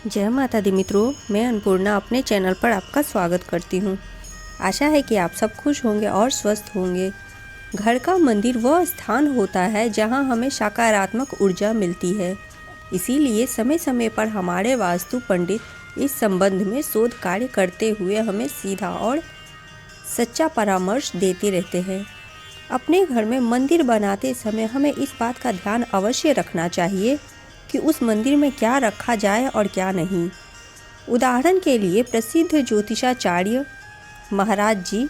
जय माता दी मित्रों, मैं अन्नपूर्णा अपने चैनल पर आपका स्वागत करती हूँ। आशा है कि आप सब खुश होंगे और स्वस्थ होंगे। घर का मंदिर वह स्थान होता है जहाँ हमें सकारात्मक ऊर्जा मिलती है। इसीलिए समय समय पर हमारे वास्तु पंडित इस संबंध में शोध कार्य करते हुए हमें सीधा और सच्चा परामर्श देते रहते हैं। अपने घर में मंदिर बनाते समय हमें इस बात का ध्यान अवश्य रखना चाहिए कि उस मंदिर में क्या रखा जाए और क्या नहीं। उदाहरण के लिए प्रसिद्ध ज्योतिषाचार्य महाराज जी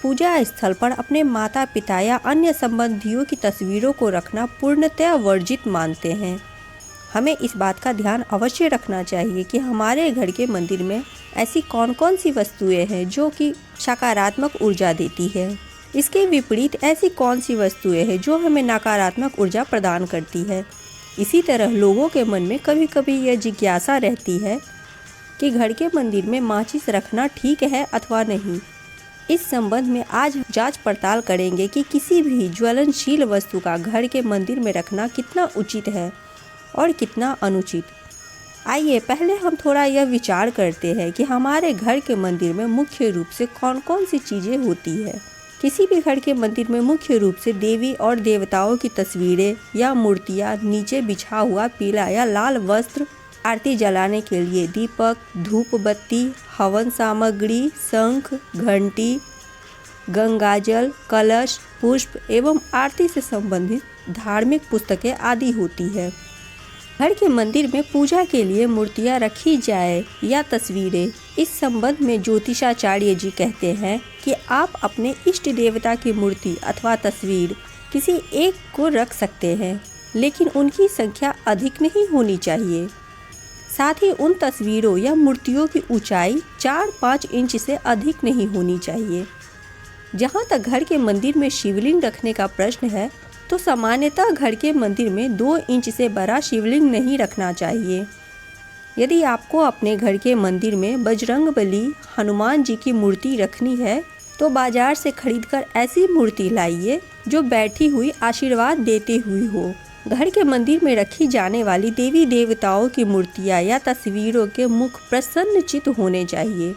पूजा स्थल पर अपने माता पिता या अन्य संबंधियों की तस्वीरों को रखना पूर्णतः वर्जित मानते हैं। हमें इस बात का ध्यान अवश्य रखना चाहिए कि हमारे घर के मंदिर में ऐसी कौन कौन सी वस्तुएं हैं जो कि सकारात्मक ऊर्जा देती है। इसके विपरीत ऐसी कौन सी वस्तुएं हैं जो हमें नकारात्मक ऊर्जा प्रदान करती है। इसी तरह लोगों के मन में कभी कभी यह जिज्ञासा रहती है कि घर के मंदिर में माचिस रखना ठीक है अथवा नहीं। इस संबंध में आज जांच पड़ताल करेंगे कि किसी भी ज्वलनशील वस्तु का घर के मंदिर में रखना कितना उचित है और कितना अनुचित। आइए पहले हम थोड़ा यह विचार करते हैं कि हमारे घर के मंदिर में मुख्य रूप से कौन कौन सी चीज़ें होती है। किसी भी घर के मंदिर में मुख्य रूप से देवी और देवताओं की तस्वीरें या मूर्तियां, नीचे बिछा हुआ पीला या लाल वस्त्र, आरती जलाने के लिए दीपक, धूप बत्ती, हवन सामग्री, शंख, घंटी, गंगाजल, कलश, पुष्प एवं आरती से संबंधित धार्मिक पुस्तकें आदि होती है। घर के मंदिर में पूजा के लिए मूर्तियां रखी जाए या तस्वीरें, इस संबंध में ज्योतिषाचार्य जी कहते हैं कि आप अपने इष्ट देवता की मूर्ति अथवा तस्वीर किसी एक को रख सकते हैं, लेकिन उनकी संख्या अधिक नहीं होनी चाहिए। साथ ही उन तस्वीरों या मूर्तियों की ऊंचाई 4-5 इंच से अधिक नहीं होनी चाहिए। जहाँ तक घर के मंदिर में शिवलिंग रखने का प्रश्न है, तो सामान्यतः घर के मंदिर में 2 इंच से बड़ा शिवलिंग नहीं रखना चाहिए। यदि आपको अपने घर के मंदिर में बजरंगबली, हनुमान जी की मूर्ति रखनी है, तो बाजार से खरीदकर ऐसी मूर्ति लाइए जो बैठी हुई आशीर्वाद देती हुई हो। घर के मंदिर में रखी जाने वाली देवी देवताओं की मूर्तियाँ या तस्वीरों के मुख प्रसन्नचित्त होने चाहिए।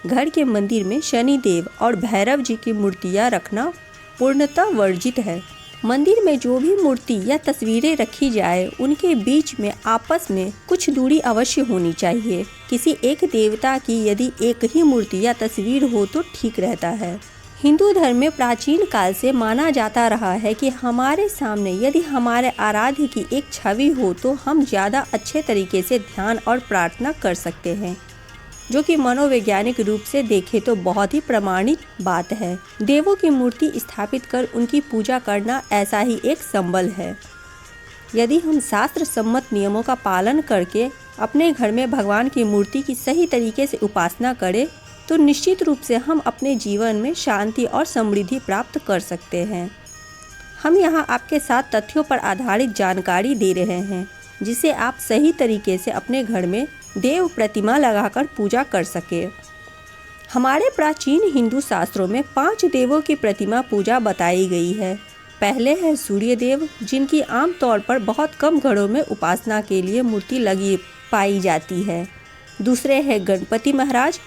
घर के मंदिर में शनिदेव और भैरव जी की मूर्तियाँ रखना पूर्णतः वर्जित है। मंदिर में जो भी मूर्ति या तस्वीरें रखी जाए, उनके बीच में आपस में कुछ दूरी अवश्य होनी चाहिए। किसी एक देवता की यदि एक ही मूर्ति या तस्वीर हो तो ठीक रहता है। हिंदू धर्म में प्राचीन काल से माना जाता रहा है कि हमारे सामने यदि हमारे आराध्य की एक छवि हो तो हम ज़्यादा अच्छे तरीके से ध्यान और प्रार्थना कर सकते हैं, जो कि मनोवैज्ञानिक रूप से देखें तो बहुत ही प्रमाणित बात है। देवों की मूर्ति स्थापित कर उनकी पूजा करना ऐसा ही एक संबल है। यदि हम शास्त्र सम्मत नियमों का पालन करके अपने घर में भगवान की मूर्ति की सही तरीके से उपासना करें, तो निश्चित रूप से हम अपने जीवन में शांति और समृद्धि प्राप्त कर सकते हैं। हम यहाँ आपके साथ तथ्यों पर आधारित जानकारी दे रहे हैं, जिसे आप सही तरीके से अपने घर में देव प्रतिमा लगाकर पूजा कर सके। हमारे प्राचीन हिंदू शास्त्रों में 5 देवों की प्रतिमा पूजा बताई गई है। पहले है सूर्य देव, जिनकी आमतौर पर बहुत कम घरों में उपासना के लिए मूर्ति लगी पाई जाती है। दूसरे है गणपति महाराज,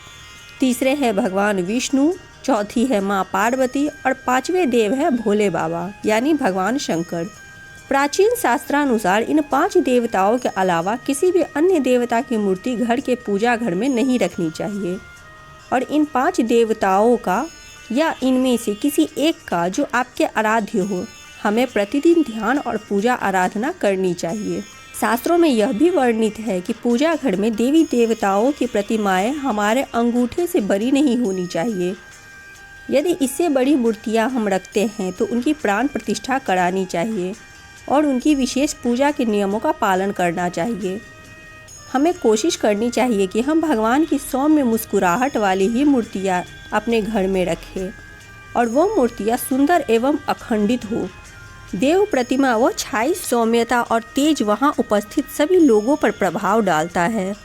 तीसरे है भगवान विष्णु, चौथी है माँ पार्वती और 5वें देव है भोले बाबा यानी भगवान शंकर। प्राचीन शास्त्रानुसार इन 5 देवताओं के अलावा किसी भी अन्य देवता की मूर्ति घर के पूजा घर में नहीं रखनी चाहिए, और इन 5 देवताओं का या इनमें से किसी एक का जो आपके आराध्य हो, हमें प्रतिदिन ध्यान और पूजा आराधना करनी चाहिए। शास्त्रों में यह भी वर्णित है कि पूजा घर में देवी देवताओं की प्रतिमाएं हमारे अंगूठे से बड़ी नहीं होनी चाहिए। यदि इससे बड़ी मूर्तियाँ हम रखते हैं तो उनकी प्राण प्रतिष्ठा करानी चाहिए और उनकी विशेष पूजा के नियमों का पालन करना चाहिए। हमें कोशिश करनी चाहिए कि हम भगवान की सौम्य मुस्कुराहट वाली ही मूर्तियाँ अपने घर में रखें और वो मूर्तियाँ सुंदर एवं अखंडित हो। देव प्रतिमा वो छाई सौम्यता और तेज वहाँ उपस्थित सभी लोगों पर प्रभाव डालता है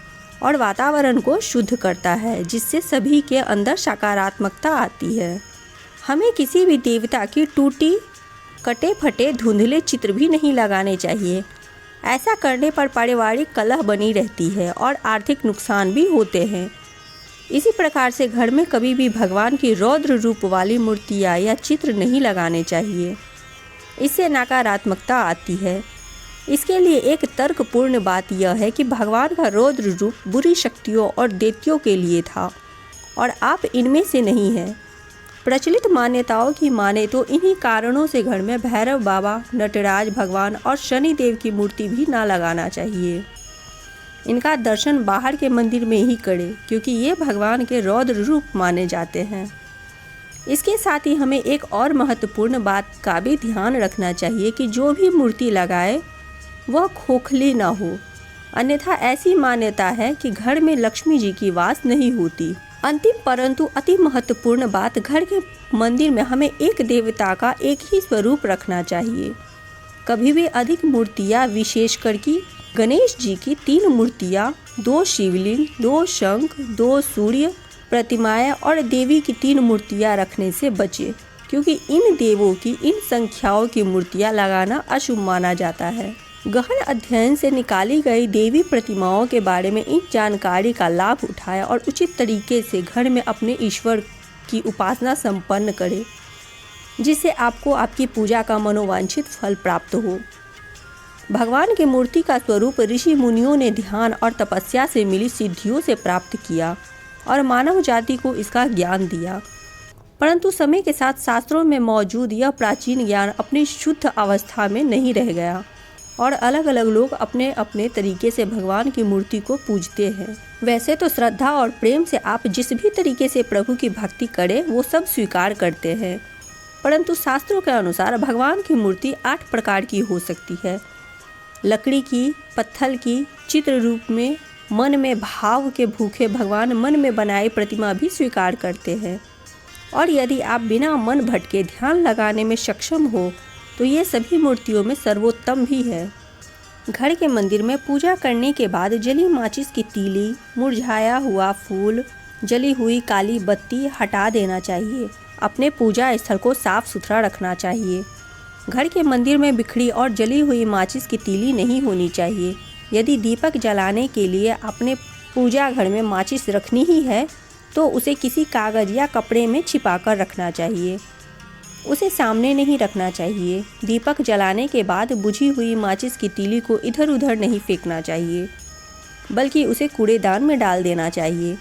और वातावरण को शुद्ध करता है, जिससे सभी के अंदर सकारात्मकता आती है। हमें किसी भी देवता की टूटी कटे फटे धुंधले चित्र भी नहीं लगाने चाहिए। ऐसा करने पर पारिवारिक कलह बनी रहती है और आर्थिक नुकसान भी होते हैं। इसी प्रकार से घर में कभी भी भगवान की रौद्र रूप वाली मूर्तियाँ या चित्र नहीं लगाने चाहिए। इससे नकारात्मकता आती है। इसके लिए एक तर्कपूर्ण बात यह है कि भगवान का रौद्र रूप बुरी शक्तियों और दैत्यों के लिए था और आप इनमें से नहीं हैं। प्रचलित मान्यताओं की माने तो इन्हीं कारणों से घर में भैरव बाबा, नटराज भगवान और शनिदेव की मूर्ति भी ना लगाना चाहिए। इनका दर्शन बाहर के मंदिर में ही करें, क्योंकि ये भगवान के रौद्र रूप माने जाते हैं। इसके साथ ही हमें एक और महत्वपूर्ण बात का भी ध्यान रखना चाहिए कि जो भी मूर्ति लगाए वह खोखली ना हो, अन्यथा ऐसी मान्यता है कि घर में लक्ष्मी जी की वास नहीं होती। अंतिम परंतु अति महत्वपूर्ण बात, घर के मंदिर में हमें एक देवता का एक ही स्वरूप रखना चाहिए। कभी भी अधिक मूर्तियाँ, विशेषकर कि गणेश जी की 3 मूर्तियाँ, 2 शिवलिंग, 2 शंख, 2 सूर्य प्रतिमाएं और देवी की 3 मूर्तियाँ रखने से बचे, क्योंकि इन देवों की इन संख्याओं की मूर्तियाँ लगाना अशुभ माना जाता है। गहन अध्ययन से निकाली गई देवी प्रतिमाओं के बारे में इन जानकारी का लाभ उठाएं और उचित तरीके से घर में अपने ईश्वर की उपासना संपन्न करें, जिससे आपको आपकी पूजा का मनोवांछित फल प्राप्त हो। भगवान की मूर्ति का स्वरूप ऋषि मुनियों ने ध्यान और तपस्या से मिली सिद्धियों से प्राप्त किया और मानव जाति को इसका ज्ञान दिया। परंतु समय के साथ शास्त्रों में मौजूद यह प्राचीन ज्ञान अपनी शुद्ध अवस्था में नहीं रह गया और अलग अलग लोग अपने अपने तरीके से भगवान की मूर्ति को पूजते हैं। वैसे तो श्रद्धा और प्रेम से आप जिस भी तरीके से प्रभु की भक्ति करें वो सब स्वीकार करते हैं, परंतु शास्त्रों के अनुसार भगवान की मूर्ति 8 प्रकार की हो सकती है। लकड़ी की, पत्थर की, चित्र रूप में, मन में भाव के भूखे भगवान मन में बनाई प्रतिमा भी स्वीकार करते हैं। और यदि आप बिना मन भटके ध्यान लगाने में सक्षम हो तो ये सभी मूर्तियों में सर्वोत्तम भी है। घर के मंदिर में पूजा करने के बाद जली माचिस की तीली, मुरझाया हुआ फूल, जली हुई काली बत्ती हटा देना चाहिए। अपने पूजा स्थल को साफ सुथरा रखना चाहिए। घर के मंदिर में बिखरी और जली हुई माचिस की तीली नहीं होनी चाहिए। यदि दीपक जलाने के लिए अपने पूजा घर में माचिस रखनी ही है तो उसे किसी कागज़ या कपड़े में छिपा कर रखना चाहिए। उसे सामने नहीं रखना चाहिए। दीपक जलाने के बाद बुझी हुई माचिस की तीली को इधर उधर नहीं फेंकना चाहिए, बल्कि उसे कूड़ेदान में डाल देना चाहिए।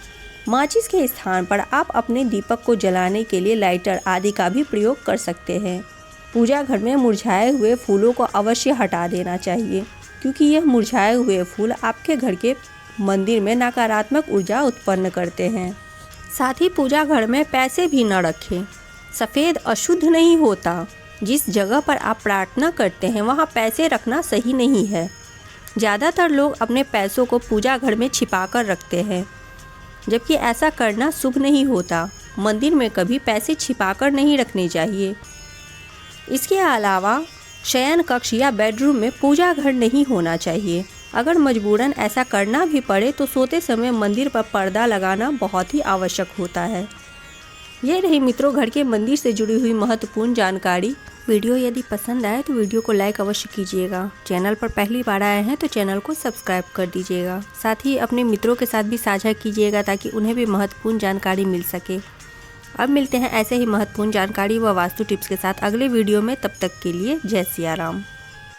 माचिस के स्थान पर आप अपने दीपक को जलाने के लिए लाइटर आदि का भी प्रयोग कर सकते हैं। पूजा घर में मुरझाए हुए फूलों को अवश्य हटा देना चाहिए, क्योंकि यह मुरझाए हुए फूल आपके घर के मंदिर में नकारात्मक ऊर्जा उत्पन्न करते हैं। साथ ही पूजा घर में पैसे भी न रखें। सफ़ेद अशुद्ध नहीं होता। जिस जगह पर आप प्रार्थना करते हैं वहाँ पैसे रखना सही नहीं है। ज़्यादातर लोग अपने पैसों को पूजा घर में छिपा कर रखते हैं, जबकि ऐसा करना शुभ नहीं होता। मंदिर में कभी पैसे छिपा कर नहीं रखने चाहिए। इसके अलावा शयन कक्ष या बेडरूम में पूजा घर नहीं होना चाहिए। अगर मजबूरन ऐसा करना भी पड़े तो सोते समय मंदिर पर पर्दा लगाना बहुत ही आवश्यक होता है। ये रही मित्रों घर के मंदिर से जुड़ी हुई महत्वपूर्ण जानकारी। वीडियो यदि पसंद आए तो वीडियो को लाइक अवश्य कीजिएगा। चैनल पर पहली बार आए हैं तो चैनल को सब्सक्राइब कर दीजिएगा। साथ ही अपने मित्रों के साथ भी साझा कीजिएगा ताकि उन्हें भी महत्वपूर्ण जानकारी मिल सके। अब मिलते हैं ऐसे ही महत्वपूर्ण जानकारी व वास्तु टिप्स के साथ अगले वीडियो में। तब तक के लिए जय सिया राम।